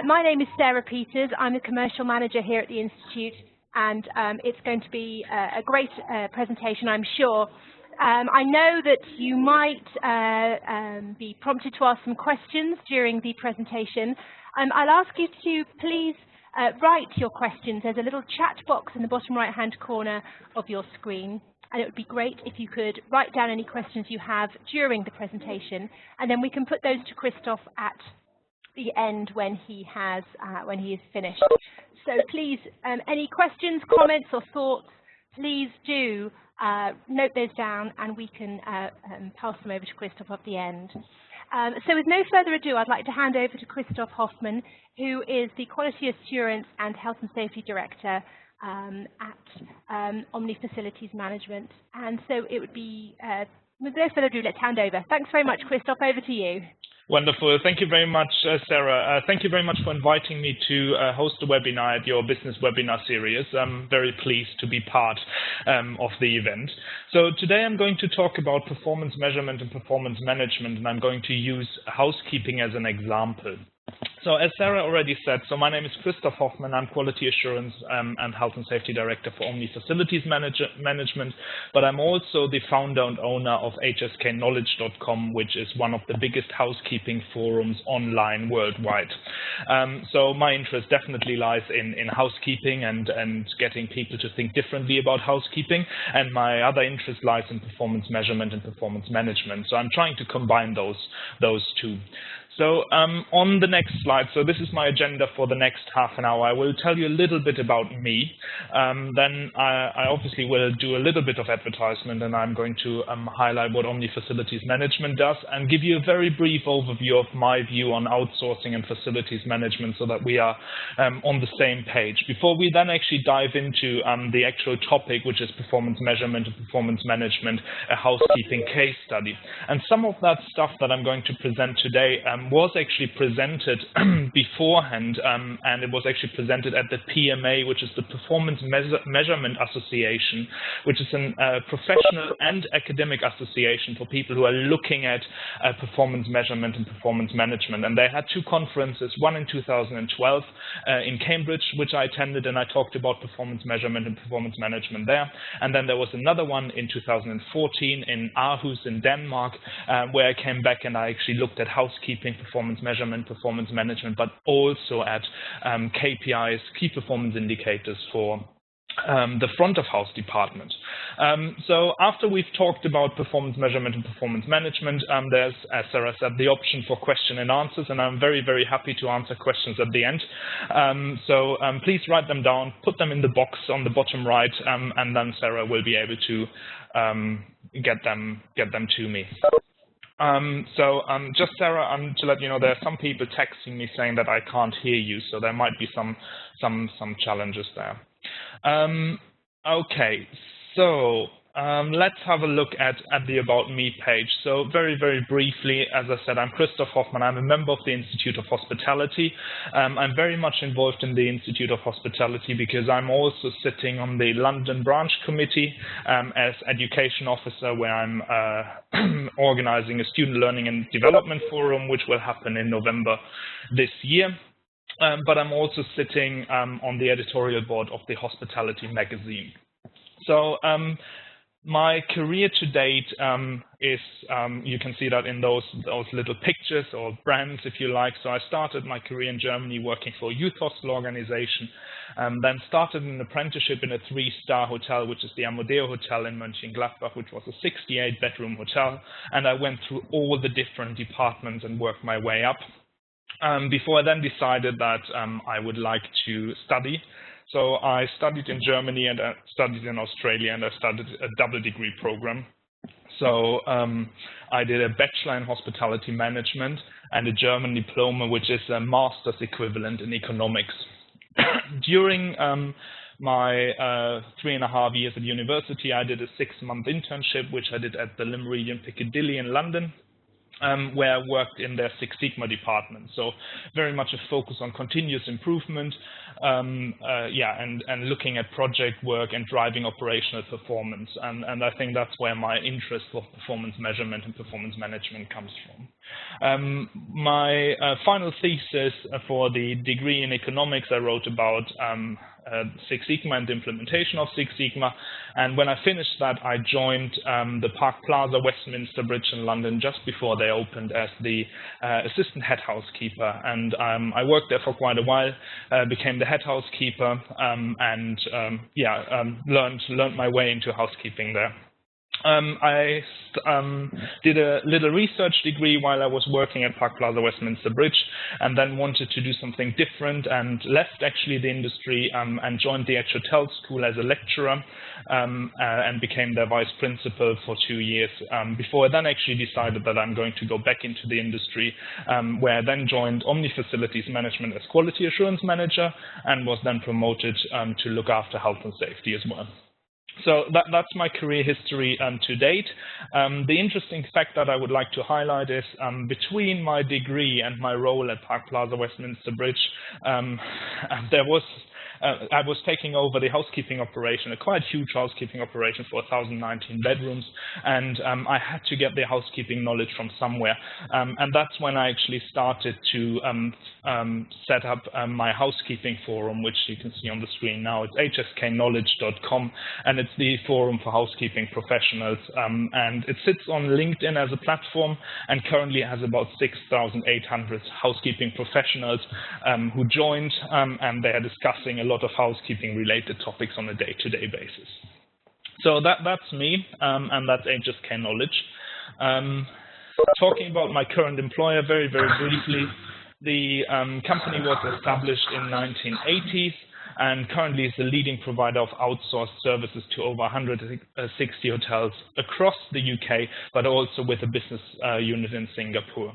My name is Sarah Peters. I'm the Commercial Manager here at the Institute, and it's going to be a great presentation, I'm sure. I know that you might be prompted to ask some questions during the presentation. I'll ask you to please write your questions. There's a little chat box in the bottom right-hand corner of your screen. And it would be great if you could write down any questions you have during the presentation, and then we can put those to Christoph at the end when he is finished. So please, any questions, comments, or thoughts, please do note those down, and we can pass them over to Christoph at the end. So with no further ado, I'd like to hand over to Christoph Hoffmann, who is the Quality Assurance and Health and Safety Director at Omni Facilities Management. And so it would be, with no further ado, let's hand over. Thanks very much, Christoph. Over to you. Wonderful. Thank you very much, Sarah. Thank you very much for inviting me to host a webinar at your business webinar series. I'm very pleased to be part of the event. So today I'm going to talk about performance measurement and performance management, and I'm going to use housekeeping as an example. So as Sarah already said, so my name is Christoph Hoffmann. I'm Quality Assurance and Health and Safety Director for Omni Facilities Management, but I'm also the founder and owner of hsknowledge.com, which is one of the biggest housekeeping forums online worldwide. So my interest definitely lies in housekeeping and getting people to think differently about housekeeping, and my other interest lies in performance measurement and performance management. So I'm trying to combine those two. So on the next slide, so this is my agenda for the next half an hour. I will tell you a little bit about me. Then I obviously will do a little bit of advertisement, and I'm going to highlight what Omni Facilities Management does and give you a very brief overview of my view on outsourcing and facilities management so that we are on the same page. Before we then actually dive into the actual topic, which is performance measurement and performance management, a housekeeping case study. And some of that stuff that I'm going to present today was actually presented beforehand, and it was actually presented at the PMA, which is the Performance Measurement Association, which is a professional and academic association for people who are looking at performance measurement and performance management. And they had two conferences, one in 2012 in Cambridge, which I attended, and I talked about performance measurement and performance management there. And then there was another one in 2014 in Aarhus in Denmark, where I came back and I actually looked at housekeeping, performance measurement, performance management, but also at KPIs, key performance indicators for the front of house department. So after we've talked about performance measurement and performance management, there's, as Sarah said, the option for question and answers, and I'm very, very happy to answer questions at the end. So please write them down, put them in the box on the bottom right, and then Sarah will be able to get them to me. Just Sarah, to let you know, there are some people texting me saying that I can't hear you, so there might be some challenges there. Okay, so let's have a look at the About Me page. So very, very briefly, as I said, I'm Christoph Hoffmann. I'm a member of the Institute of Hospitality. I'm very much involved in the Institute of Hospitality because I'm also sitting on the London branch committee as education officer, where I'm organizing a student learning and development forum, which will happen in November this year. But I'm also sitting on the editorial board of the Hospitality magazine. So my career to date is, you can see that in those little pictures or brands, if you like. So I started my career in Germany working for a youth hostel organization, then started an apprenticeship in a 3-star hotel, which is the Amodeo Hotel in Mönchengladbach, which was a 68-bedroom hotel. And I went through all the different departments and worked my way up. Before I then decided that I would like to study. So I studied in Germany and I studied in Australia, and I studied a double degree program. So I did a bachelor in hospitality management and a German diploma, which is a master's equivalent in economics. During my 3.5 years at university, I did a 6-month internship, which I did at the Le Méridien Piccadilly in London. Where I worked in their Six Sigma department. So very much a focus on continuous improvement, and looking at project work and driving operational performance. And I think that's where my interest for performance measurement and performance management comes from. My final thesis for the degree in economics, I wrote about Six Sigma and the implementation of Six Sigma. And when I finished that, I joined the Park Plaza Westminster Bridge in London just before they opened as the assistant head housekeeper. And I worked there for quite a while, became the head housekeeper, and learned my way into housekeeping there. I did a little research degree while I was working at Park Plaza Westminster Bridge, and then wanted to do something different and left actually the industry and joined the Edge Hotel School as a lecturer and became their vice principal for 2 years before I then actually decided that I'm going to go back into the industry, where I then joined Omni Facilities Management as Quality Assurance Manager and was then promoted to look after health and safety as well. So that's my career history to date. The interesting fact that I would like to highlight is between my degree and my role at Park Plaza Westminster Bridge, I was taking over the housekeeping operation, a quite huge housekeeping operation for 1,019 bedrooms, and I had to get the housekeeping knowledge from somewhere. And that's when I actually started to set up my housekeeping forum, which you can see on the screen now. It's hsknowledge.com, and it's the forum for housekeeping professionals. And it sits on LinkedIn as a platform, and currently has about 6,800 housekeeping professionals who joined, and they are discussing a lot of housekeeping related topics on a day-to-day basis. So that's me, and that's HSK Knowledge. Talking about my current employer very, very briefly, the company was established in 1980s and currently is the leading provider of outsourced services to over 160 hotels across the UK, but also with a business unit in Singapore.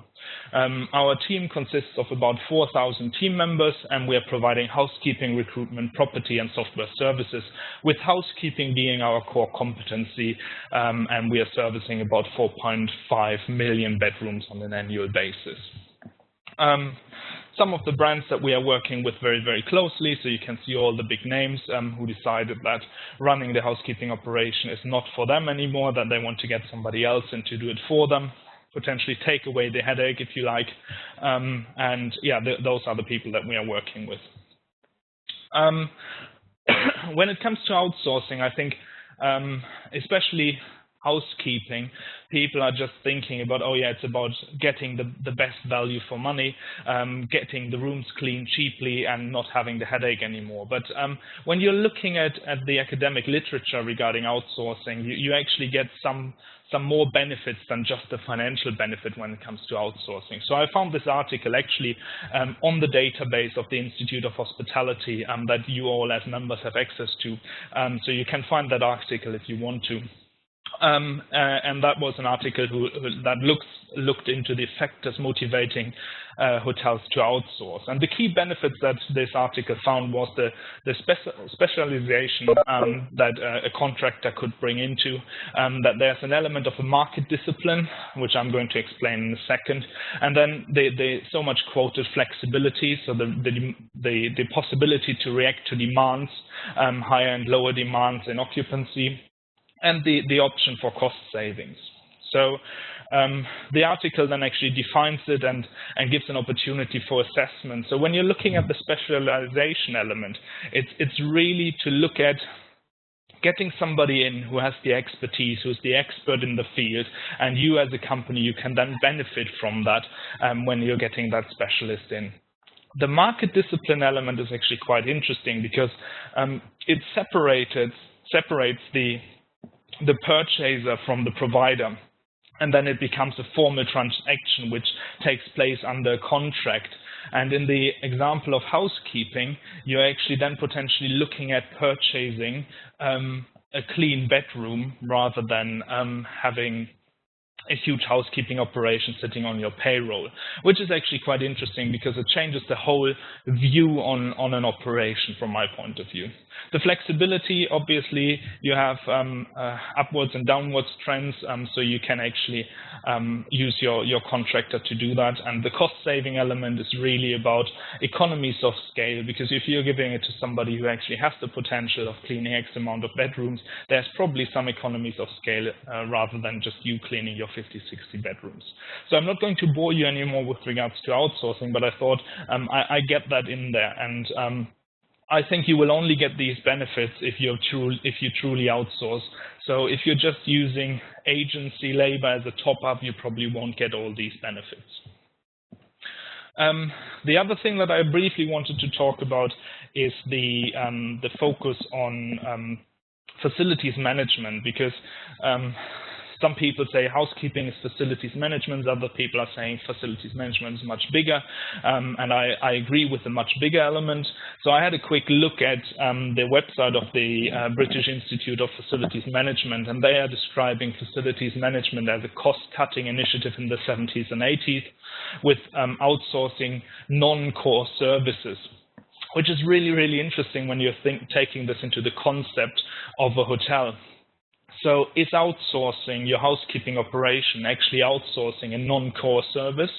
Our team consists of about 4,000 team members, and we are providing housekeeping, recruitment, property and software services, with housekeeping being our core competency, and we are servicing about 4.5 million bedrooms on an annual basis. Some of the brands that we are working with very, very closely, so you can see all the big names who decided that running the housekeeping operation is not for them anymore, that they want to get somebody else in to do it for them, potentially take away the headache, if you like. And yeah, those are the people that we are working with. When it comes to outsourcing, I think especially housekeeping, people are just thinking about, oh yeah, it's about getting the best value for money, getting the rooms clean cheaply and not having the headache anymore. But when you're looking at the academic literature regarding outsourcing, you actually get some more benefits than just the financial benefit when it comes to outsourcing. So I found this article actually on the database of the Institute of Hospitality that you all as members have access to. So you can find that article if you want to. And that was an article that looked into the factors motivating hotels to outsource. And the key benefits that this article found was the specialization that a contractor could bring into, that there's an element of a market discipline, which I'm going to explain in a second, and then the so much quoted flexibility, so the possibility to react to demands, higher and lower demands in occupancy, and the option for cost savings. So the article then actually defines it and gives an opportunity for assessment. So when you're looking at the specialization element, it's really to look at getting somebody in who has the expertise, who's the expert in the field, and you as a company, you can then benefit from that when you're getting that specialist in. The market discipline element is actually quite interesting because it separates the purchaser from the provider, and then it becomes a formal transaction which takes place under contract. And in the example of housekeeping, you're actually then potentially looking at purchasing a clean bedroom rather than having a huge housekeeping operation sitting on your payroll, which is actually quite interesting because it changes the whole view on an operation from my point of view. The flexibility, obviously, you have upwards and downwards trends, so you can actually use your contractor to do that. And the cost-saving element is really about economies of scale, because if you're giving it to somebody who actually has the potential of cleaning X amount of bedrooms, there's probably some economies of scale rather than just you cleaning your 50, 60 bedrooms. So I'm not going to bore you anymore with regards to outsourcing, but I thought I get that in there. And I think you will only get these benefits if you truly outsource. So if you're just using agency labor as a top-up, you probably won't get all these benefits. The other thing that I briefly wanted to talk about is the focus on facilities management, because some people say housekeeping is facilities management, other people are saying facilities management is much bigger, and I agree with the much bigger element. So I had a quick look at the website of the British Institute of Facilities Management, and they are describing facilities management as a cost-cutting initiative in the 70s and 80s with outsourcing non-core services, which is really, really interesting when you're taking this into the concept of a hotel. So is outsourcing your housekeeping operation actually outsourcing a non-core service?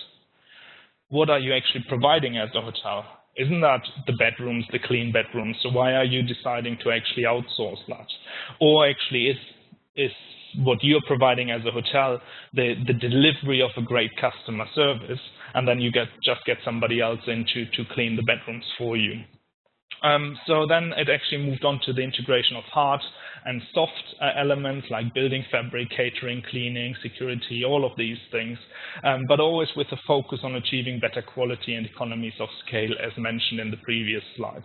What are you actually providing as a hotel? Isn't that the bedrooms, the clean bedrooms? So why are you deciding to actually outsource that? Or actually is what you're providing as a hotel the delivery of a great customer service, and then you just get somebody else in to clean the bedrooms for you? So then it actually moved on to the integration of hard and soft elements like building fabric, catering, cleaning, security, all of these things, but always with a focus on achieving better quality and economies of scale, as mentioned in the previous slide.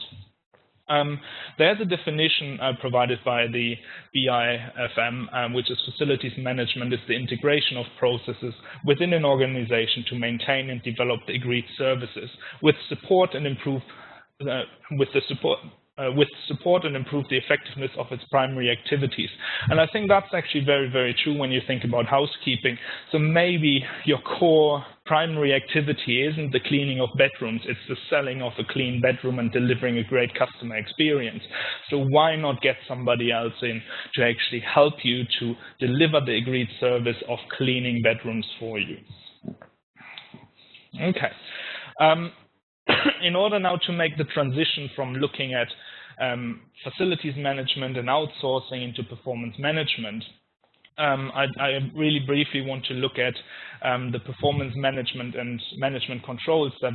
There's a definition provided by the BIFM, which is facilities management is the integration of processes within an organization to maintain and develop the agreed services with support and improve support and improve the effectiveness of its primary activities. And I think that's actually very, very true when you think about housekeeping. So maybe your core primary activity isn't the cleaning of bedrooms, it's the selling of a clean bedroom and delivering a great customer experience. So why not get somebody else in to actually help you to deliver the agreed service of cleaning bedrooms for you? Okay. In order now to make the transition from looking at facilities management and outsourcing into performance management, I really briefly want to look at the performance management and management controls that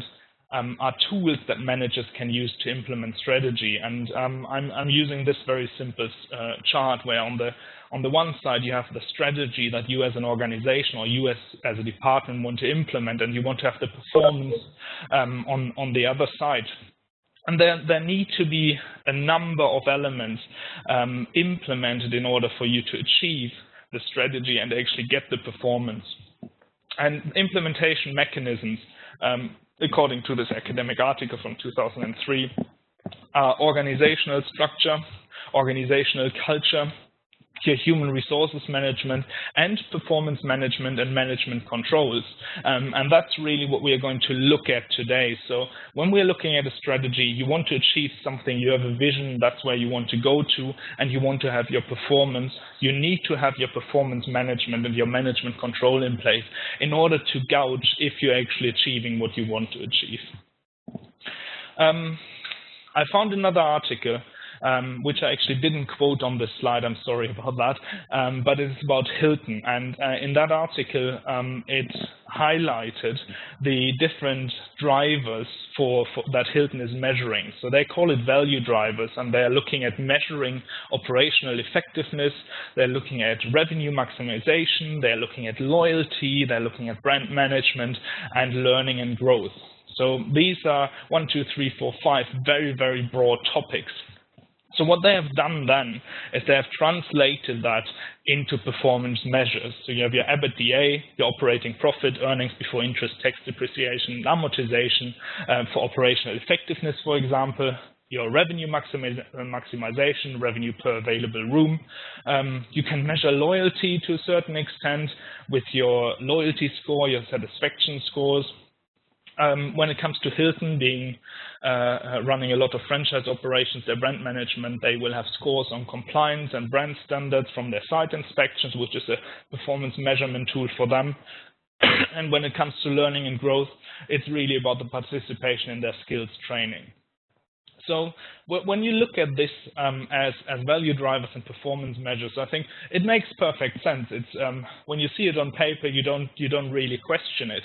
are tools that managers can use to implement strategy. And I'm using this very simple chart where on the one side you have the strategy that you as an organization or you as a department want to implement, and you want to have the performance on the other side. And there need to be a number of elements implemented in order for you to achieve the strategy and actually get the performance. And implementation mechanisms, according to this academic article from 2003, are organizational structure, organizational culture, your human resources management, and performance management and management controls. And that's really what we are going to look at today. So when we're looking at a strategy, you want to achieve something, you have a vision, that's where you want to go to, and you want to have your performance. You need to have your performance management and your management control in place in order to gauge if you're actually achieving what you want to achieve. I found another article which I actually didn't quote on this slide, I'm sorry about that, but it's about Hilton. And in that article, it highlighted the different drivers for that Hilton is measuring. So they call it value drivers, and they're looking at measuring operational effectiveness, they're looking at revenue maximization, they're looking at loyalty, they're looking at brand management, and learning and growth. So these are 1, 2, 3, 4, 5 very, very broad topics. So what they have done then is they have translated that into performance measures. So you have your EBITDA, your operating profit, earnings before interest, tax, depreciation, and amortization for operational effectiveness, for example, your revenue maximization, revenue per available room. You can measure loyalty to a certain extent with your loyalty score, your satisfaction scores. When it comes to Hilton being running a lot of franchise operations, their brand management, they will have scores on compliance and brand standards from their site inspections, which is a performance measurement tool for them. And when it comes to learning and growth, it's really about the participation in their skills training. So when you look at this as value drivers and performance measures, I think it makes perfect sense. It's when you see it on paper, you don't really question it.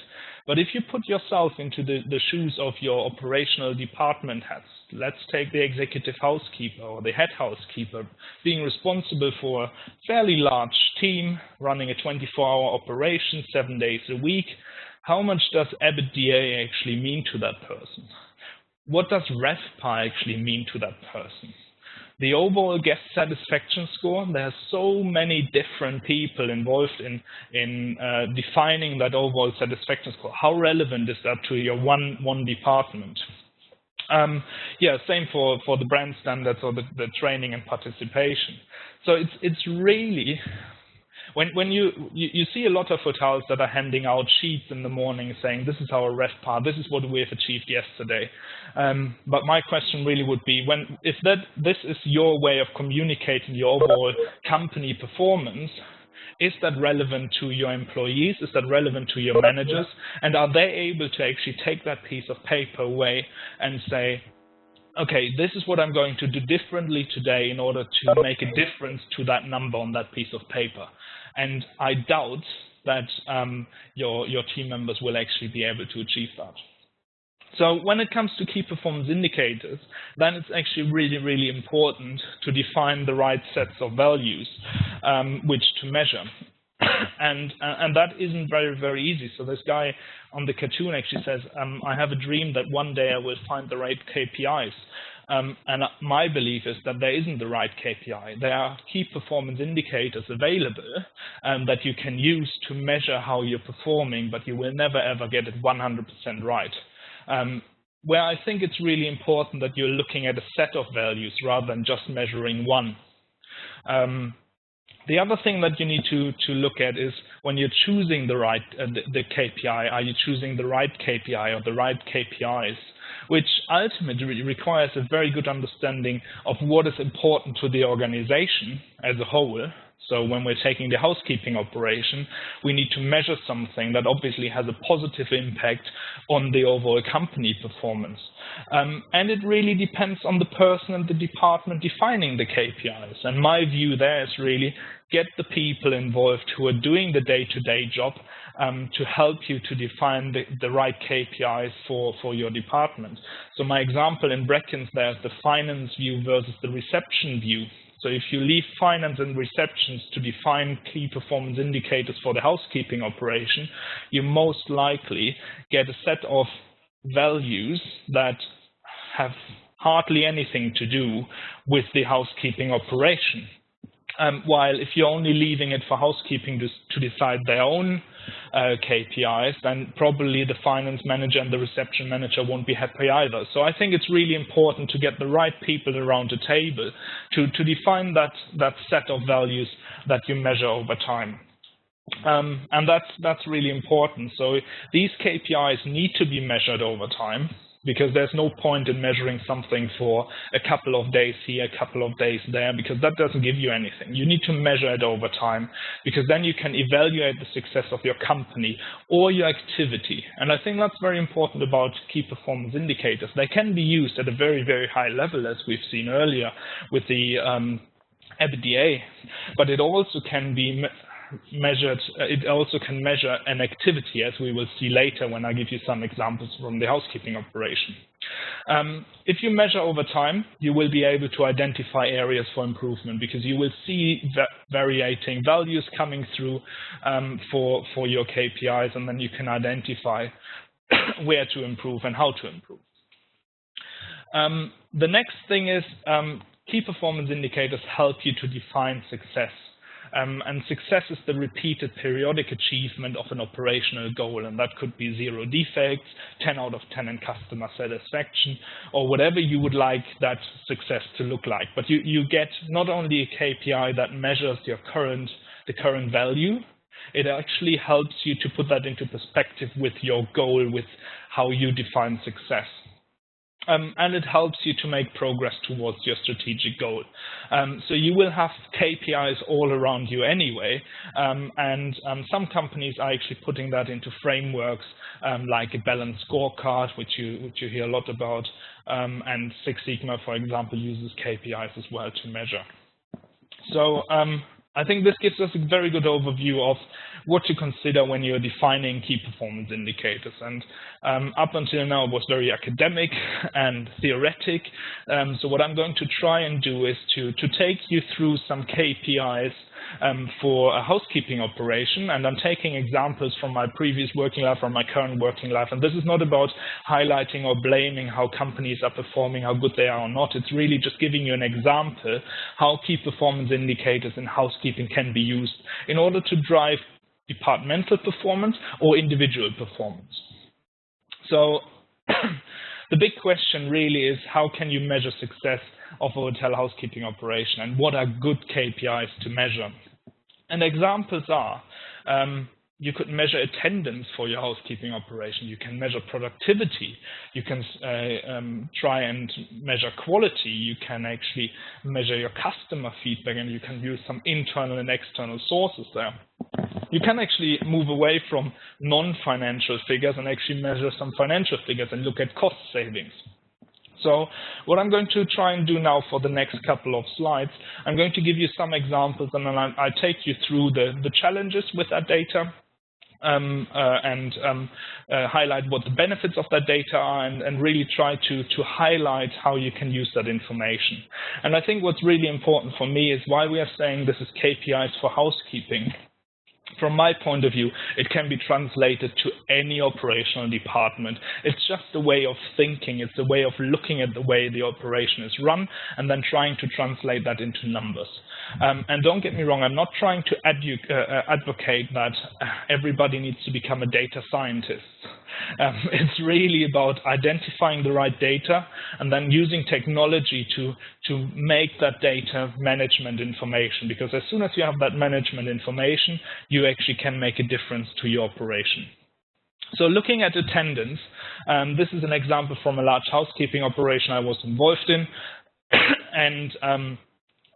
But if you put yourself into the shoes of your operational department heads, let's take the executive housekeeper or the head housekeeper, being responsible for a fairly large team, running a 24-hour operation 7 days a week, how much does EBITDA actually mean to that person? What does RevPAR actually mean to that person? The overall guest satisfaction score, there are so many different people involved in defining that overall satisfaction score. How relevant is that to your one department? Yeah, same for the brand standards or the training and participation. So it's really, when you see a lot of hotels that are handing out sheets in the morning saying, this is our RevPAR, this is what we have achieved yesterday. But my question really would be, if this is your way of communicating your overall company performance, is that relevant to your employees? Is that relevant to your managers? And are they able to actually take that piece of paper away and say, okay, this is what I'm going to do differently today in order to make a difference to that number on that piece of paper? And I doubt that your team members will actually be able to achieve that. So when it comes to key performance indicators, then it's actually really, really important to define the right sets of values which to measure. And that isn't very, very easy. So this guy on the cartoon actually says, I have a dream that one day I will find the right KPIs. And my belief is that there isn't the right KPI. There are key performance indicators available that you can use to measure how you're performing, but you will never, ever get it 100% right. Where I think it's really important that you're looking at a set of values rather than just measuring one. The other thing that you need to look at is when you're choosing the right the KPI, are you choosing the right KPI or the right KPIs, which ultimately requires a very good understanding of what is important to the organization as a whole. So when we're taking the housekeeping operation, we need to measure something that obviously has a positive impact on the overall company performance. And it really depends on the person and the department defining the KPIs. And my view there is really get the people involved who are doing the day-to-day job to help you to define the right KPIs for your department. So my example in Brackens, there's the finance view versus the reception view. So if you leave finance and receptions to define key performance indicators for the housekeeping operation, you most likely get a set of values that have hardly anything to do with the housekeeping operation. While if you're only leaving it for housekeeping to decide their own KPIs, then probably the finance manager and the reception manager won't be happy either. So I think it's really important to get the right people around the table to define that set of values that you measure over time. And that's really important. So these KPIs need to be measured over time, because there's no point in measuring something for a couple of days here, a couple of days there, because that doesn't give you anything. You need to measure it over time, because then you can evaluate the success of your company or your activity. And I think that's very important about key performance indicators. They can be used at a very, very high level, as we've seen earlier with the EBITDA, but it also can be measured, it also can measure an activity, as we will see later when I give you some examples from the housekeeping operation. If you measure over time, you will be able to identify areas for improvement, because you will see varying values coming through for your KPIs, and then you can identify where to improve and how to improve. The next thing is key performance indicators help you to define success. And success is the repeated periodic achievement of an operational goal, and that could be 0 defects, 10 out of 10 in customer satisfaction, or whatever you would like that success to look like. But you get not only a KPI that measures the current value, it actually helps you to put that into perspective with your goal, with how you define success. and it helps you to make progress towards your strategic goal. So you will have KPIs all around you anyway, and some companies are actually putting that into frameworks like a balanced scorecard, which you hear a lot about, and Six Sigma, for example, uses KPIs as well to measure. So I think this gives us a very good overview of what to consider when you're defining key performance indicators. And up until now, it was very academic and theoretic. So what I'm going to try and do is to take you through some KPIs for a housekeeping operation. And I'm taking examples from my previous working life, from my current working life. And this is not about highlighting or blaming how companies are performing, how good they are or not. It's really just giving you an example how key performance indicators in housekeeping can be used in order to drive departmental performance or individual performance. So the big question really is, how can you measure success of a hotel housekeeping operation, and what are good KPIs to measure? And examples are, you could measure attendance for your housekeeping operation. You can measure productivity. You can try and measure quality. You can actually measure your customer feedback, and you can use some internal and external sources there. You can actually move away from non-financial figures and actually measure some financial figures and look at cost savings. So what I'm going to try and do now for the next couple of slides, I'm going to give you some examples, and then I take you through the challenges with that data, highlight what the benefits of that data are, and really try to highlight how you can use that information. And I think what's really important for me is why we are saying this is KPIs for housekeeping. From my point of view, it can be translated to any operational department. It's just a way of thinking. It's a way of looking at the way the operation is run and then trying to translate that into numbers. And don't get me wrong, I'm not trying to advocate that everybody needs to become a data scientist. It's really about identifying the right data and then using technology to make that data management information, because as soon as you have that management information, you actually can make a difference to your operation. So looking at attendance, this is an example from a large housekeeping operation I was involved in. And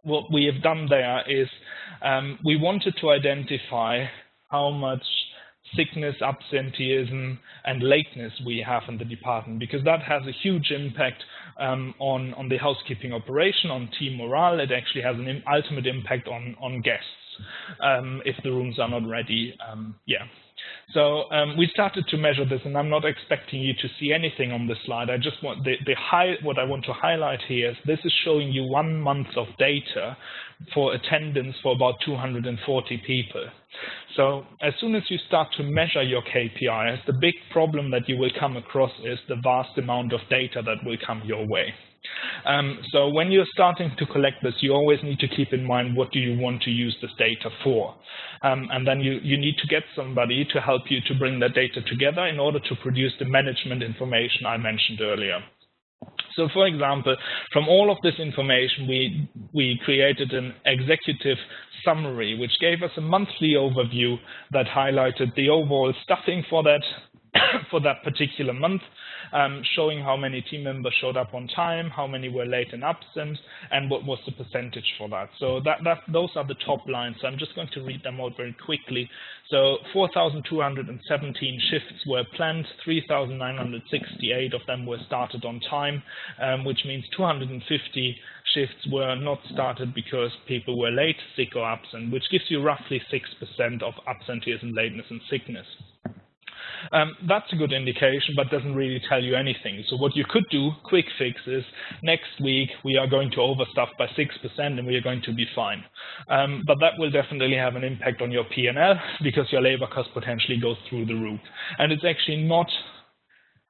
what we have done there is we wanted to identify how much sickness, absenteeism, and lateness we have in the department, because that has a huge impact on the housekeeping operation, on team morale. It actually has an ultimate impact on guests if the rooms are not ready. So we started to measure this, and I'm not expecting you to see anything on this slide. I just want what I want to highlight here is this is showing you 1 month of data for attendance for about 240 people. So as soon as you start to measure your KPIs, the big problem that you will come across is the vast amount of data that will come your way. So when you're starting to collect this, you always need to keep in mind, what do you want to use this data for? And then you need to get somebody to help you to bring that data together in order to produce the management information I mentioned earlier. So for example, from all of this information, we created an executive summary, which gave us a monthly overview that highlighted the overall staffing for that for that particular month, showing how many team members showed up on time, how many were late and absent, and what was the percentage for that. So those are the top lines. So I'm just going to read them out very quickly. So 4,217 shifts were planned, 3,968 of them were started on time, which means 250 shifts were not started because people were late, sick, or absent, which gives you roughly 6% of absenteeism, lateness, and sickness. That's a good indication, but doesn't really tell you anything. So what you could do, quick fix, is next week we are going to overstaff by 6% and we are going to be fine. But that will definitely have an impact on your P&L because your labor cost potentially goes through the roof. And it's actually not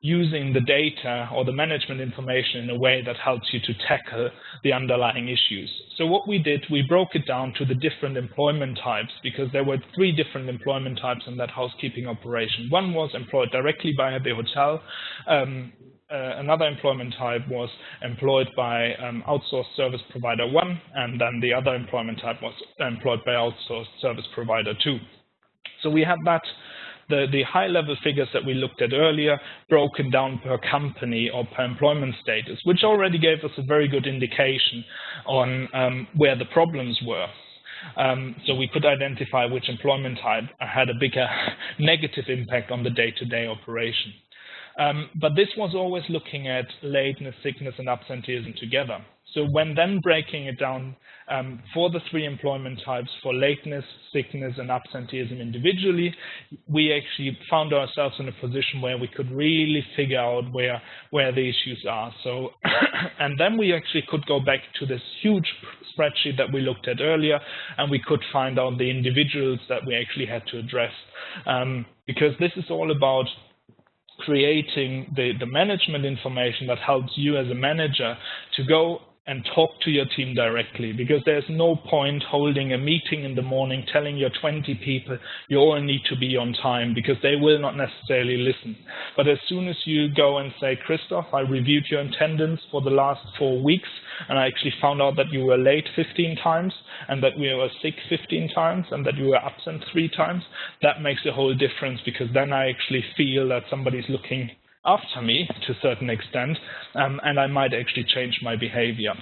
using the data or the management information in a way that helps you to tackle the underlying issues. So what we did, we broke it down to the different employment types, because there were 3 different employment types in that housekeeping operation. One was employed directly by the hotel. Another employment type was employed by outsourced service provider 1, and then the other employment type was employed by outsourced service provider 2. So we had that the high-level figures that we looked at earlier, broken down per company or per employment status, which already gave us a very good indication on where the problems were. So we could identify which employment type had a bigger negative impact on the day-to-day operation. But this was always looking at lateness, sickness, and absenteeism together. So when then breaking it down for the 3 employment types, for lateness, sickness, and absenteeism individually, we actually found ourselves in a position where we could really figure out where the issues are. So, and then we actually could go back to this huge spreadsheet that we looked at earlier, and we could find out the individuals that we actually had to address. Because this is all about creating the management information that helps you as a manager to go and talk to your team directly, because there's no point holding a meeting in the morning telling your 20 people you all need to be on time, because they will not necessarily listen. But as soon as you go and say, Christoph, I reviewed your attendance for the last 4 weeks, and I actually found out that you were late 15 times, and that you were sick 15 times, and that you were absent 3 times, that makes a whole difference, because then I actually feel that somebody's looking after me to a certain extent, and I might actually change my behavior.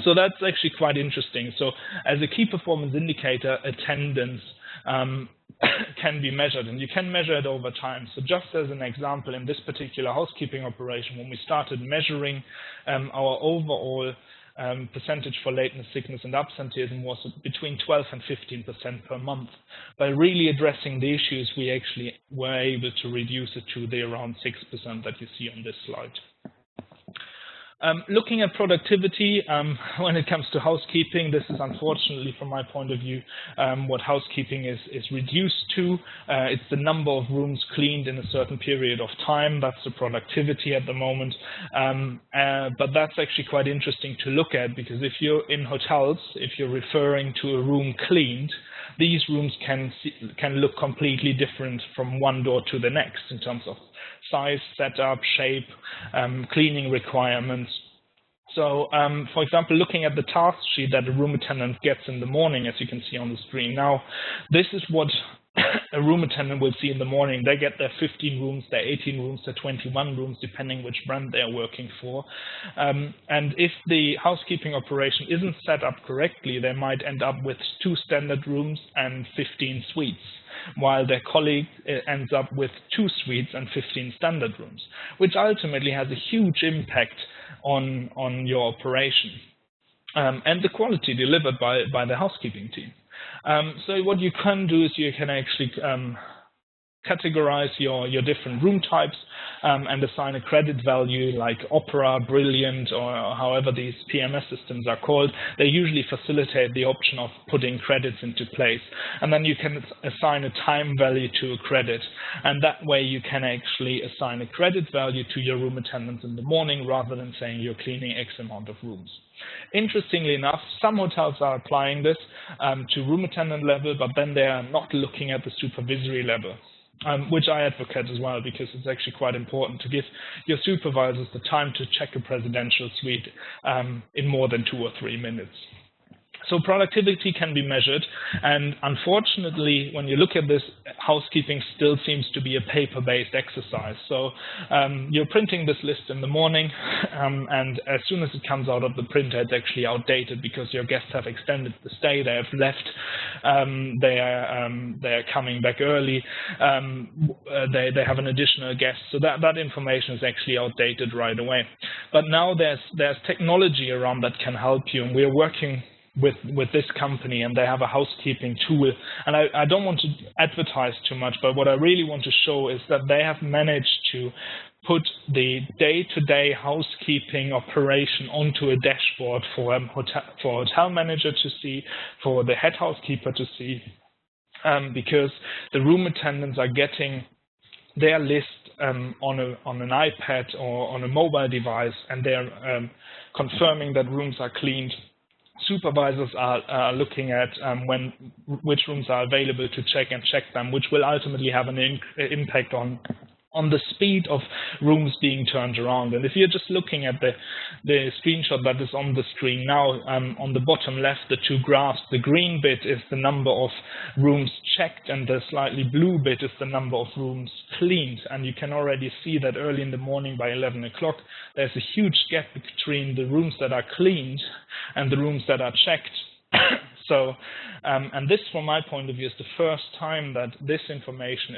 So that's actually quite interesting. So as a key performance indicator, attendance can be measured, and you can measure it over time. So just as an example, in this particular housekeeping operation, when we started measuring our overall percentage for lateness, sickness, and absenteeism was between 12 and 15% per month. By really addressing the issues, we actually were able to reduce it to the around 6% that you see on this slide. Looking at productivity, when it comes to housekeeping, this is unfortunately, from my point of view, what housekeeping is reduced to. It's the number of rooms cleaned in a certain period of time. That's the productivity at the moment. But that's actually quite interesting to look at, because if you're in hotels, if you're referring to a room cleaned, these rooms can look completely different from one door to the next in terms of size, setup, shape, cleaning requirements. So, for example, looking at the task sheet that a room attendant gets in the morning, as you can see on the screen now, this is what a room attendant will see in the morning. They get their 15 rooms, their 18 rooms, their 21 rooms, depending which brand they're working for. And if the housekeeping operation isn't set up correctly, they might end up with 2 standard rooms and 15 suites, while their colleague ends up with 2 suites and 15 standard rooms, which ultimately has a huge impact on your operation and the quality delivered by the housekeeping team. So what you can do is you can actually categorize your different room types and assign a credit value like Opera, Brilliant, or however these PMS systems are called. They usually facilitate the option of putting credits into place. And then you can assign a time value to a credit. And that way you can actually assign a credit value to your room attendants in the morning rather than saying you're cleaning X amount of rooms. Interestingly enough, some hotels are applying this to room attendant level, but then they are not looking at the supervisory level. Which I advocate as well, because it's actually quite important to give your supervisors the time to check a presidential suite in more than 2 or 3 minutes. So productivity can be measured, and unfortunately, when you look at this, housekeeping still seems to be a paper-based exercise. So you're printing this list in the morning, and as soon as it comes out of the printer, it's actually outdated because your guests have extended the stay, they have left, they are coming back early, they have an additional guest. So that information is actually outdated right away. But now there's technology around that can help you, and we're working with this company, and they have a housekeeping tool. And I don't want to advertise too much, but what I really want to show is that they have managed to put the day-to-day housekeeping operation onto a dashboard for a hotel manager to see, for the head housekeeper to see, because the room attendants are getting their list on an iPad or on a mobile device, and they're confirming that rooms are cleaned. Supervisors are looking at which rooms are available to check them, which will ultimately have an impact on on the speed of rooms being turned around. And if you're just looking at the screenshot that is on the screen now, on the bottom left, the two graphs, the green bit is the number of rooms checked, and the slightly blue bit is the number of rooms cleaned. And you can already see that early in the morning by 11 o'clock, there's a huge gap between the rooms that are cleaned and the rooms that are checked. So, and this, from my point of view, is the first time that this information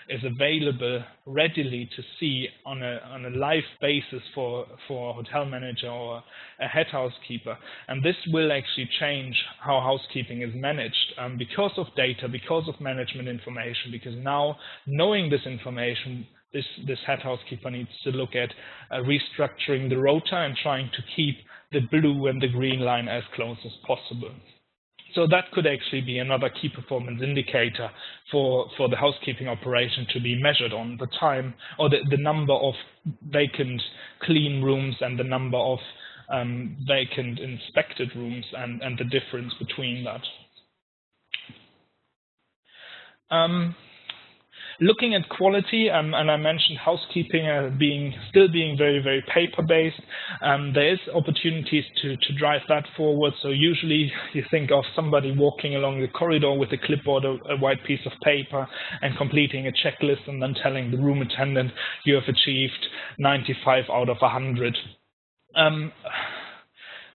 is available readily to see on a live basis for a hotel manager or a head housekeeper. And this will actually change how housekeeping is managed because of data, because of management information, because now knowing this information, this head housekeeper needs to look at restructuring the rota and trying to keep the blue and the green line as close as possible. So that could actually be another key performance indicator for the housekeeping operation to be measured on, the time or the number of vacant clean rooms and the number of vacant inspected rooms and the difference between that. Looking at quality, and I mentioned housekeeping still being very, very paper-based, there is opportunities to drive that forward. So usually you think of somebody walking along the corridor with a clipboard, a white piece of paper, and completing a checklist and then telling the room attendant you have achieved 95 out of 100.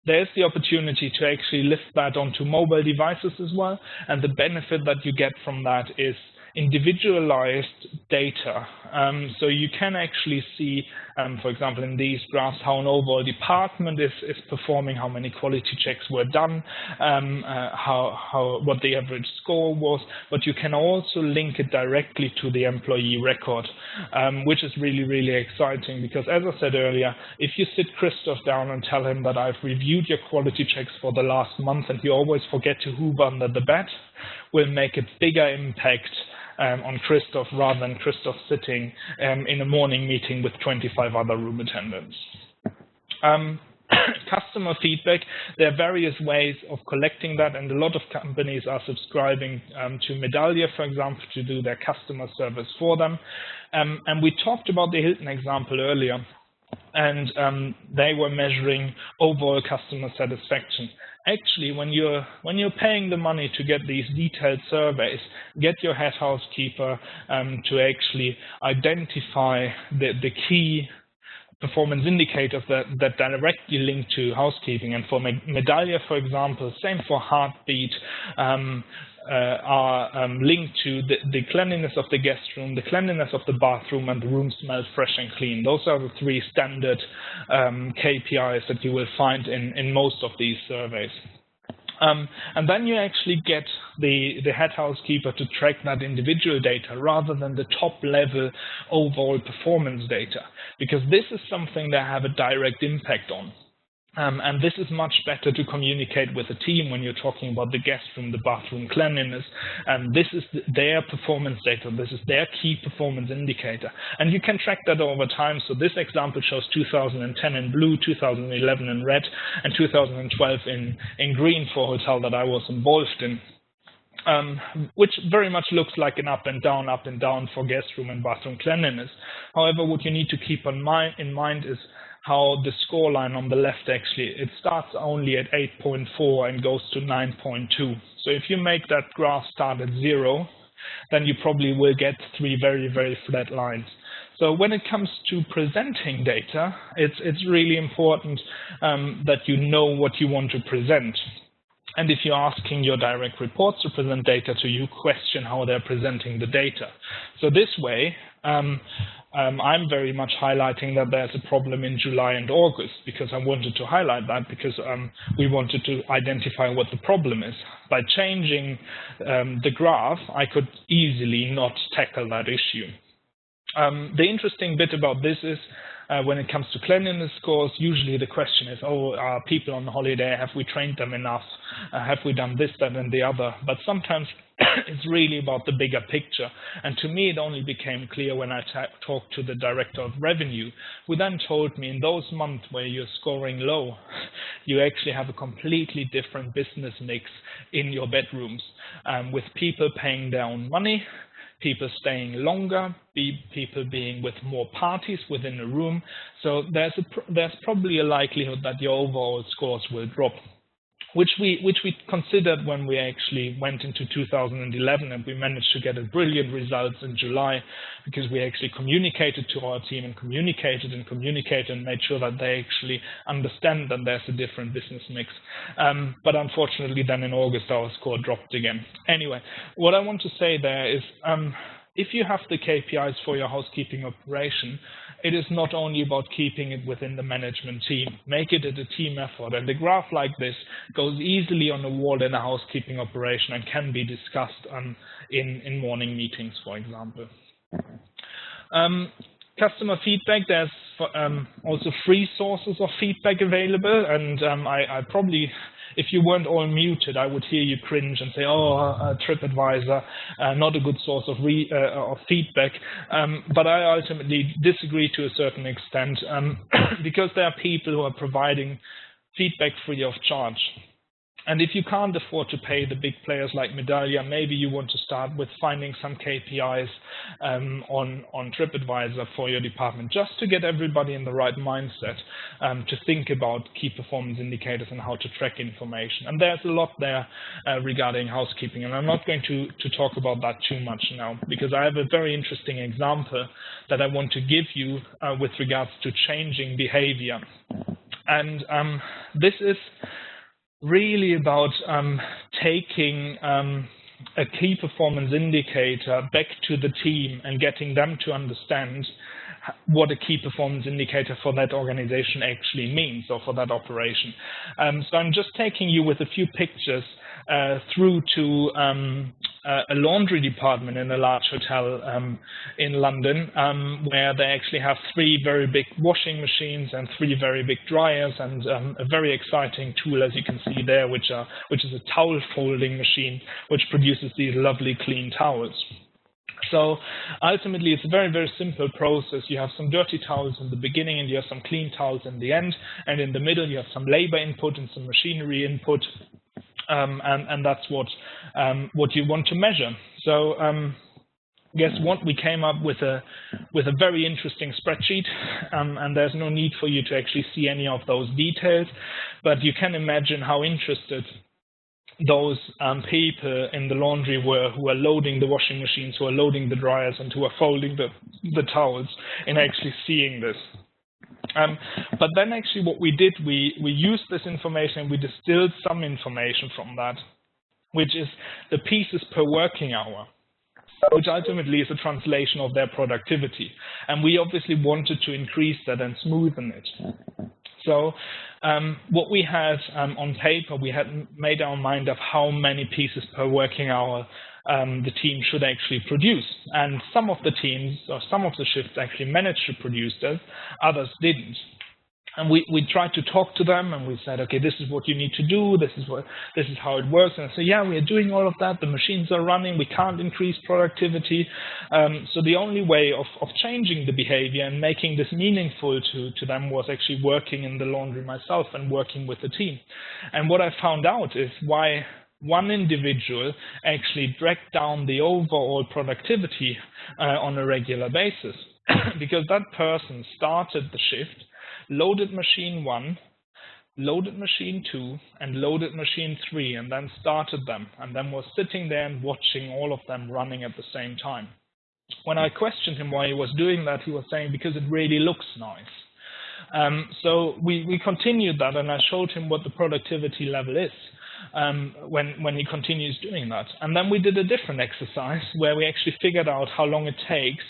There's the opportunity to actually lift that onto mobile devices as well, and the benefit that you get from that is individualized data. So you can actually see, for example, in these graphs, how an overall department is performing, how many quality checks were done, what the average score was, but you can also link it directly to the employee record, which is really, really exciting, because as I said earlier, if you sit Christoph down and tell him that I've reviewed your quality checks for the last month and you always forget to hoover under the bed, will make a bigger impact on Christoph rather than Christoph sitting in a morning meeting with 25 other room attendants. Customer feedback, there are various ways of collecting that, and a lot of companies are subscribing to Medallia, for example, to do their customer service for them. And we talked about the Hilton example earlier, and they were measuring overall customer satisfaction. Actually, when you're paying the money to get these detailed surveys, get your head housekeeper to actually identify the key performance indicators that directly link to housekeeping. And for Medallia, for example, same for Heartbeat, are linked to the cleanliness of the guest room, the cleanliness of the bathroom, and the room smells fresh and clean. Those are the three standard KPIs that you will find in most of these surveys. And then you actually get the head housekeeper to track that individual data rather than the top level overall performance data, because this is something they have a direct impact on. And this is much better to communicate with a team when you're talking about the guest room, the bathroom cleanliness. And this is their performance data. This is their key performance indicator. And you can track that over time. So this example shows 2010 in blue, 2011 in red, and 2012 in green for a hotel that I was involved in. Which very much looks like an up and down for guest room and bathroom cleanliness. However, what you need to keep in mind is how the score line on the left actually, it starts only at 8.4 and goes to 9.2. So if you make that graph start at 0, then you probably will get 3 very, very flat lines. So when it comes to presenting data, it's really important that you know what you want to present. And if you're asking your direct reports to present data to you, question how they're presenting the data. So this way, I'm very much highlighting that there's a problem in July and August, because I wanted to highlight that because we wanted to identify what the problem is. By changing the graph, I could easily not tackle that issue. The interesting bit about this is when it comes to cleanliness scores, usually the question is, oh, are people on holiday, have we trained them enough? Have we done this, that, and the other? But sometimes it's really about the bigger picture. And to me, it only became clear when I talked to the director of revenue, who then told me in those months where you're scoring low, you actually have a completely different business mix in your bedrooms, with people paying their own money, people staying longer, people being with more parties within a room. So there's probably a likelihood that your overall scores will drop, which we considered when we actually went into 2011, and we managed to get a brilliant results in July, because we actually communicated to our team and communicated and made sure that they actually understand that there's a different business mix. But unfortunately then in August our score dropped again. Anyway, what I want to say there is, if you have the KPIs for your housekeeping operation, it is not only about keeping it within the management team. Make it a team effort. And a graph like this goes easily on a wall in a housekeeping operation and can be discussed in morning meetings, for example. Customer feedback, there's also free sources of feedback available, and I probably, if you weren't all muted, I would hear you cringe and say, oh, TripAdvisor, not a good source of feedback. But I ultimately disagree to a certain extent, because there are people who are providing feedback free of charge. And if you can't afford to pay the big players like Medallia, maybe you want to start with finding some KPIs on TripAdvisor for your department, just to get everybody in the right mindset to think about key performance indicators and how to track information. And there's a lot there regarding housekeeping, and I'm not going to talk about that too much now, because I have a very interesting example that I want to give you with regards to changing behavior. And this is really about taking a key performance indicator back to the team and getting them to understand what a key performance indicator for that organization actually means, or for that operation. So I'm just taking you with a few pictures through to a laundry department in a large hotel in London, where they actually have 3 very big washing machines and 3 very big dryers, and a very exciting tool, as you can see there, which is a towel folding machine, which produces these lovely clean towels. So ultimately, it's a very, very simple process. You have some dirty towels in the beginning, and you have some clean towels in the end, and in the middle you have some labor input and some machinery input. And that's what you want to measure. So guess what? We came up with a very interesting spreadsheet, and there's no need for you to actually see any of those details, but you can imagine how interested those people in the laundry were, who are loading the washing machines, who are loading the dryers, and who are folding the towels, in actually seeing this. But then actually what we did, we used this information and we distilled some information from that, which is the pieces per working hour, which ultimately is a translation of their productivity. And we obviously wanted to increase that and smoothen it. So what we had on paper, we had made our mind of how many pieces per working hour the team should actually produce. And some of the teams, or some of the shifts, actually managed to produce this, others didn't. And we tried to talk to them, and we said, okay, this is what you need to do, this is how it works. And I said, yeah, we are doing all of that, the machines are running, we can't increase productivity. So the only way of changing the behavior and making this meaningful to them was actually working in the laundry myself and working with the team. And what I found out is why one individual actually dragged down the overall productivity on a regular basis. Because that person started the shift, loaded machine 1, loaded machine 2, and loaded machine 3, and then started them, and then was sitting there and watching all of them running at the same time. When I questioned him why he was doing that, he was saying, because it really looks nice. So we continued that, and I showed him what the productivity level is when he continues doing that. And then we did a different exercise where we actually figured out how long it takes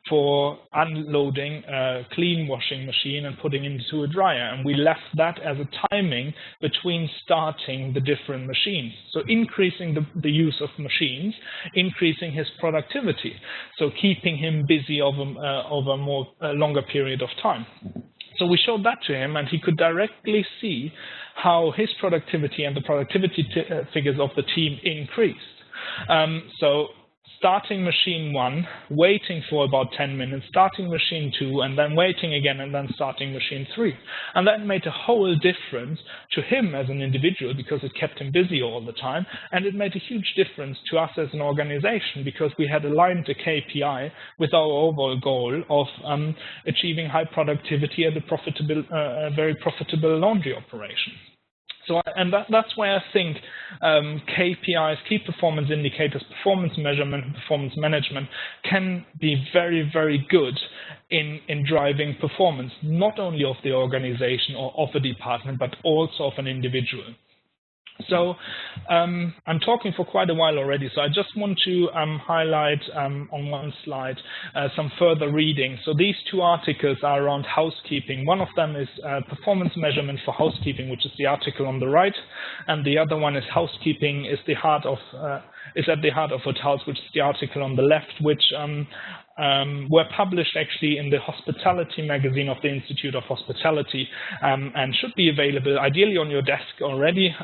for unloading a clean washing machine and putting into a dryer. And we left that as a timing between starting the different machines. So increasing the use of machines, increasing his productivity. So keeping him busy over a more longer period of time. So we showed that to him, and he could directly see how his productivity and the productivity figures of the team increased. So starting machine 1, waiting for about 10 minutes, starting machine 2, and then waiting again, and then starting machine 3. And that made a whole difference to him as an individual because it kept him busy all the time, and it made a huge difference to us as an organization because we had aligned the KPI with our overall goal of achieving high productivity and a very profitable laundry operation. So, and that's why I think KPIs, key performance indicators, performance measurement, and performance management can be very, very good in driving performance, not only of the organization or of a department, but also of an individual. So I'm talking for quite a while already, so I just want to highlight on one slide some further reading. So these 2 articles are around housekeeping. One of them is performance measurement for housekeeping, which is the article on the right, and the other one is housekeeping is at the heart of hotels, which is the article on the left, which were published actually in the Hospitality magazine of the Institute of Hospitality, and should be available ideally on your desk already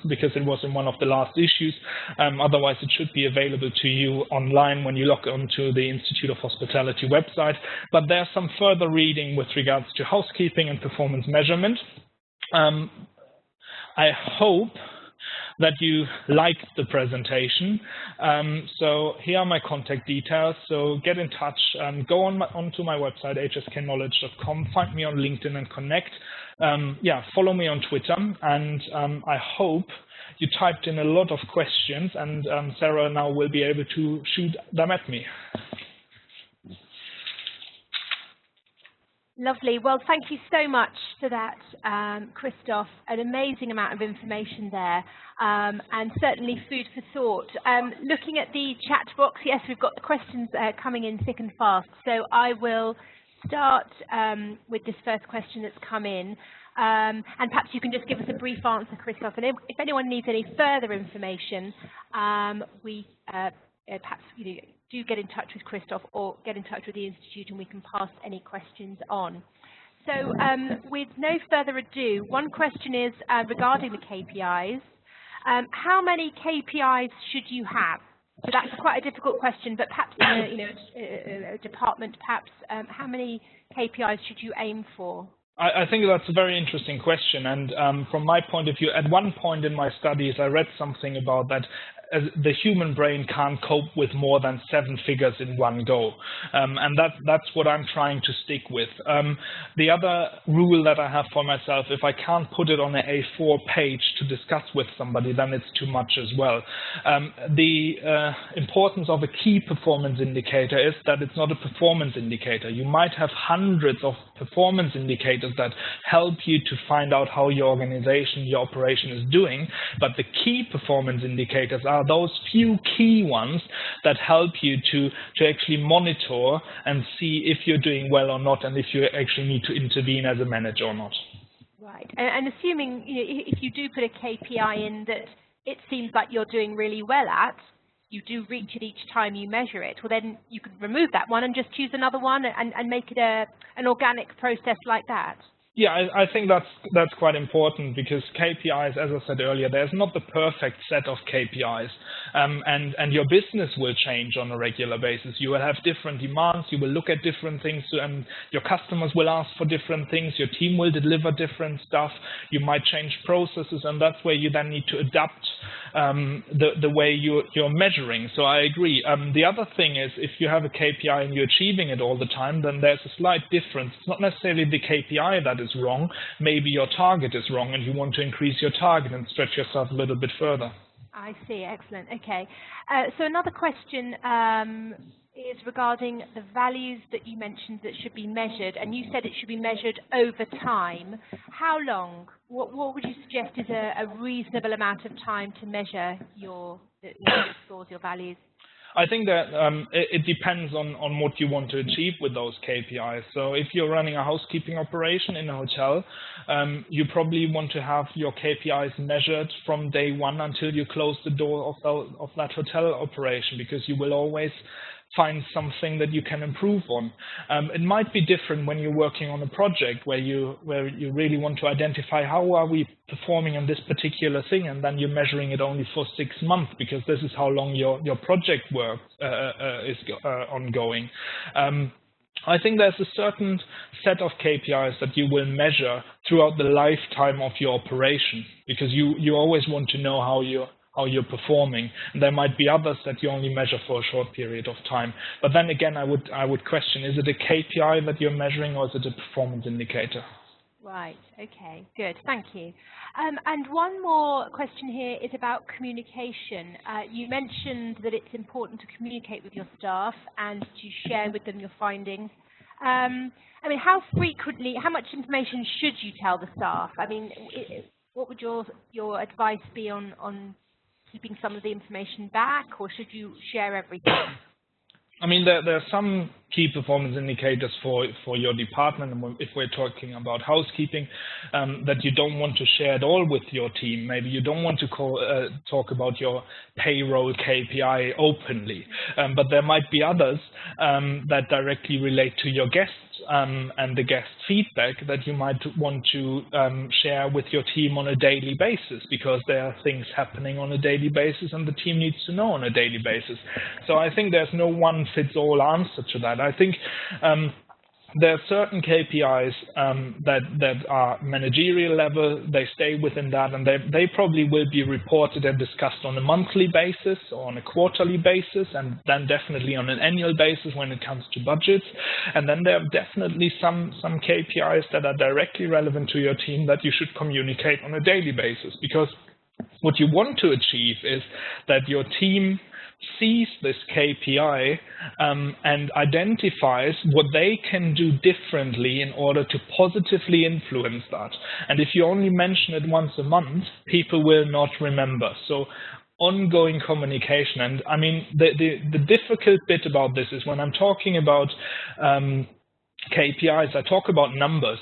because it was in one of the last issues. Otherwise, it should be available to you online when you log onto the Institute of Hospitality website. But there's some further reading with regards to housekeeping and performance measurement. I hope that you liked the presentation. So here are my contact details. So get in touch, go onto my website, hsknowledge.com, find me on LinkedIn and connect. Follow me on Twitter. And I hope you typed in a lot of questions, and Sarah now will be able to shoot them at me. Lovely. Well, thank you so much for that, Christoph. An amazing amount of information there, and certainly food for thought. Looking at the chat box, yes, we've got the questions coming in thick and fast. So I will start with this first question that's come in. And perhaps you can just give us a brief answer, Christoph. And if anyone needs any further information, perhaps do get in touch with Christoph or get in touch with the Institute, and we can pass any questions on. So with no further ado, one question is regarding the KPIs. How many KPIs should you have? So that's quite a difficult question, but perhaps in a department, perhaps how many KPIs should you aim for? I think that's a very interesting question, and from my point of view, at one point in my studies, I read something about that the human brain can't cope with more than 7 figures in one go, and that's what I'm trying to stick with. The other rule that I have for myself, if I can't put it on an A4 page to discuss with somebody, then it's too much as well. The importance of a key performance indicator is that it's not a performance indicator. You might have hundreds of performance indicators that help you to find out how your organization, your operation is doing, but the key performance indicators are those few key ones that help you to actually monitor and see if you're doing well or not, and if you actually need to intervene as a manager or not. Right, and assuming if you do put a KPI in that it seems like you're doing really well at, you do reach it each time you measure it, well then you could remove that one and just choose another one and make it an organic process like that. Yeah, I think that's quite important, because KPIs, as I said earlier, there's not the perfect set of KPIs, and your business will change on a regular basis. You will have different demands, you will look at different things, and your customers will ask for different things, your team will deliver different stuff, you might change processes, and that's where you then need to adapt the way you're measuring. So I agree. The other thing is, if you have a KPI and you're achieving it all the time, then there's a slight difference. It's not necessarily the KPI that is wrong. Maybe your target is wrong and you want to increase your target and stretch yourself a little bit further. I see. Excellent. Okay. So another question is regarding the values that you mentioned that should be measured, and you said it should be measured over time. How long? What would you suggest is a reasonable amount of time to measure your scores, your values? I think that it depends on what you want to achieve with those KPIs. So if you're running a housekeeping operation in a hotel, you probably want to have your KPIs measured from day one until you close the door of that hotel operation, because you will always find something that you can improve on. It might be different when you're working on a project where you really want to identify how are we performing on this particular thing, and then you're measuring it only for 6 months because this is how long your project work is ongoing. I think there's a certain set of KPIs that you will measure throughout the lifetime of your operation, because you always want to know how you're performing. And there might be others that you only measure for a short period of time. But then again, I would question, is it a KPI that you're measuring, or is it a performance indicator? Right, okay, good, thank you. And one more question here is about communication. You mentioned that it's important to communicate with your staff and to share with them your findings. I mean, how much information should you tell the staff? I mean, what would your advice be on keeping some of the information back, or should you share everything? I mean, there are some key performance indicators for your department, and if we're talking about housekeeping, that you don't want to share at all with your team. Maybe you don't want to talk about your payroll KPI openly, but there might be others that directly relate to your guests and the guest feedback that you might want to share with your team on a daily basis, because there are things happening on a daily basis and the team needs to know on a daily basis. So I think there's no one-fits-all answer to that. I think there are certain KPIs that are managerial level, they stay within that, and they probably will be reported and discussed on a monthly basis or on a quarterly basis, and then definitely on an annual basis when it comes to budgets. And then there are definitely some KPIs that are directly relevant to your team that you should communicate on a daily basis, because what you want to achieve is that your team sees this KPI and identifies what they can do differently in order to positively influence that. And if you only mention it once a month, people will not remember. So ongoing communication. And I mean, the difficult bit about this is when I'm talking about KPIs, I talk about numbers,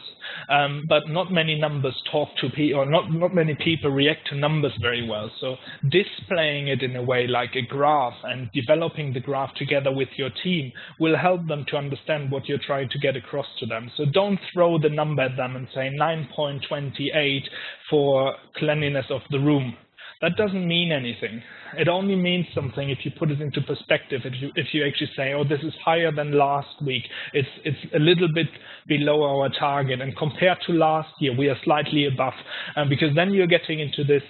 but not many numbers talk to people, or not many people react to numbers very well. So displaying it in a way like a graph and developing the graph together with your team will help them to understand what you're trying to get across to them. So don't throw the number at them and say 9.28 for cleanliness of the room. That doesn't mean anything. It only means something if you put it into perspective. If you actually say, oh, this is higher than last week, it's a little bit below our target, and compared to last year, we are slightly above. Because then you're getting into this.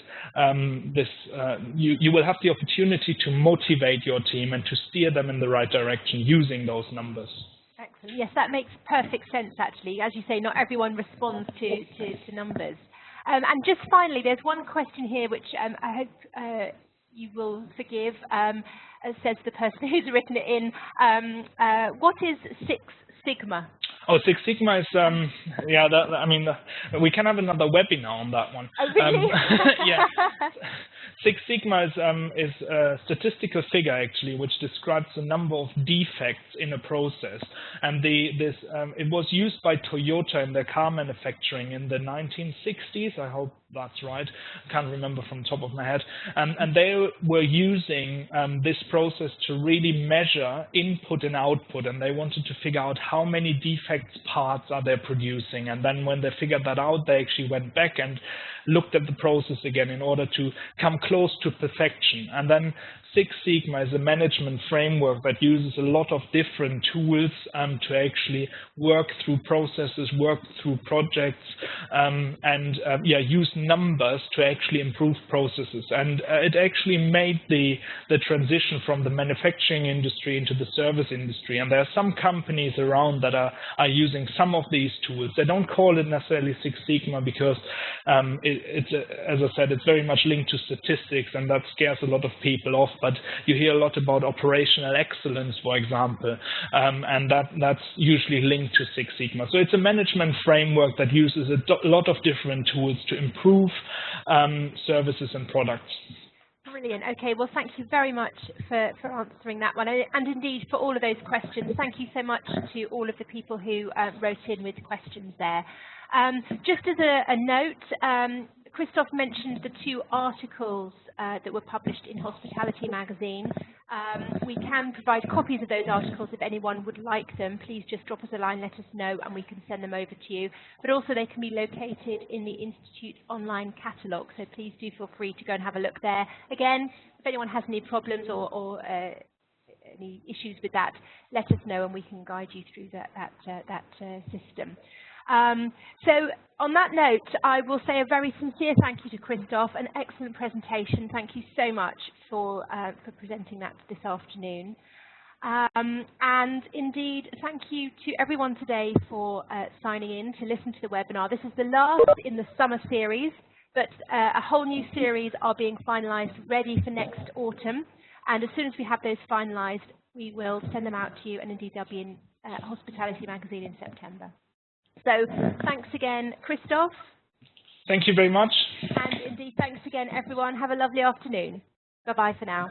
You will have the opportunity to motivate your team and to steer them in the right direction using those numbers. Excellent. Yes, that makes perfect sense. Actually, as you say, not everyone responds to numbers. And just finally, there's one question here which I hope you will forgive, says the person who's written it in. What is Six Sigma? Oh, Six Sigma is, yeah, I mean, we can have another webinar on that one. Oh, really? Yeah. Six Sigma is a statistical figure, actually, which describes the number of defects in a process. And it was used by Toyota in their car manufacturing in the 1960s. I hope that's right. I can't remember from the top of my head. And they were using this process to really measure input and output. And they wanted to figure out how many defects parts are they producing. And then when they figured that out, they actually went back and looked at the process again in order to come close to perfection. And then Six Sigma is a management framework that uses a lot of different tools to actually work through processes, work through projects, use numbers to actually improve processes. And it actually made the transition from the manufacturing industry into the service industry. And there are some companies around that are using some of these tools. They don't call it necessarily Six Sigma because as I said, it's very much linked to statistics, and that scares a lot of people off. But you hear a lot about operational excellence, for example, and that's usually linked to Six Sigma. So it's a management framework that uses a lot of different tools to improve services and products. Brilliant. Okay, well, thank you very much for answering that one, and indeed for all of those questions. Thank you so much to all of the people who wrote in with questions there. Just as a note, Christoph mentioned the 2 articles that were published in Hospitality magazine. We can provide copies of those articles if anyone would like them. Please just drop us a line, let us know, and we can send them over to you. But also they can be located in the Institute's online catalogue, so please do feel free to go and have a look there. Again, if anyone has any problems or any issues with that, let us know and we can guide you through that system. So on that note, I will say a very sincere thank you to Christoph, an excellent presentation. Thank you so much for presenting that this afternoon. And indeed, thank you to everyone today for signing in to listen to the webinar. This is the last in the summer series, but a whole new series are being finalised, ready for next autumn. And as soon as we have those finalised, we will send them out to you, and indeed they'll be in Hospitality Magazine in September. So thanks again, Christoph. Thank you very much. And indeed, thanks again, everyone. Have a lovely afternoon. Bye-bye for now.